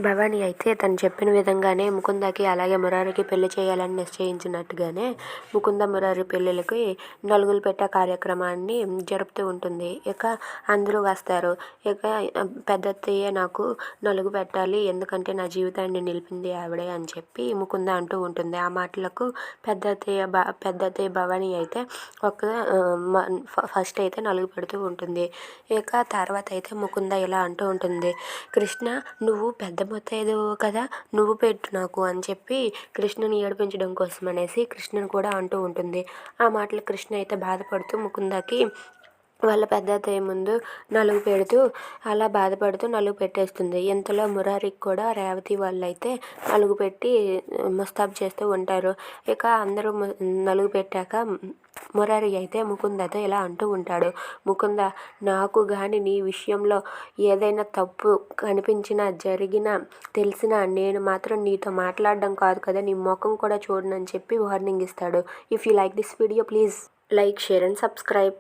భవాని అయితే తను చెప్పిన విధంగానే ముకుందకి అలాగే మురారికి పెళ్లి చేయాలని నిశ్చయించినట్టుగానే ముకుంద మురారి పెళ్ళిళ్ళకి నలుగులు పెట్టే కార్యక్రమాన్ని జరుపుతూ ఉంటుంది. ఇక అందరూ వస్తారు. ఇక పెద్దత్తయ్య నాకు నలుగు పెట్టాలి, ఎందుకంటే నా జీవితాన్ని నిలిపింది ఆవిడే అని చెప్పి ముకుంద అంటూ ఉంటుంది. ఆ మాటలకు పెద్దత్తయ్య భవాని అయితే ఫస్ట్ అయితే నలుగు పెడుతూ ఉంటుంది. ఇక తర్వాత అయితే ముకుంద ఇలా అంటూ ఉంటుంది, కృష్ణ నువ్వు పెద్ద మొత్తైదు కదా, నువ్వు పెట్టు నాకు అని చెప్పి కృష్ణని ఏడిపించడం కోసం అనేసి కృష్ణని కూడా అంటూ ఉంటుంది. ఆ మాటలు కృష్ణ అయితే బాధపడుతూ ముకుందకి వాళ్ళ పెద్ద అత్తయ్య ముందు నలుగు పెడుతూ అలా బాధపడుతూ నలుగు పెట్టేస్తుంది. ఇంతలో మురారికి కూడా రేవతి వాళ్ళు అయితే నలుగు పెట్టి ముస్తాబు చేస్తూ ఉంటారు. ఇక అందరూ నలుగు పెట్టాక మురారి అయితే ముకుందతో ఇలా అంటూ ఉంటాడు, ముకుంద నాకు కానీ నీ విషయంలో ఏదైనా తప్పు కనిపించినా జరిగినా తెలిసినా నేను మాత్రం నీతో మాట్లాడడం కాదు కదా, నీ ముఖం కూడా చూడనని చెప్పి వార్నింగ్ ఇస్తాడు. If you like this video please like, share and subscribe.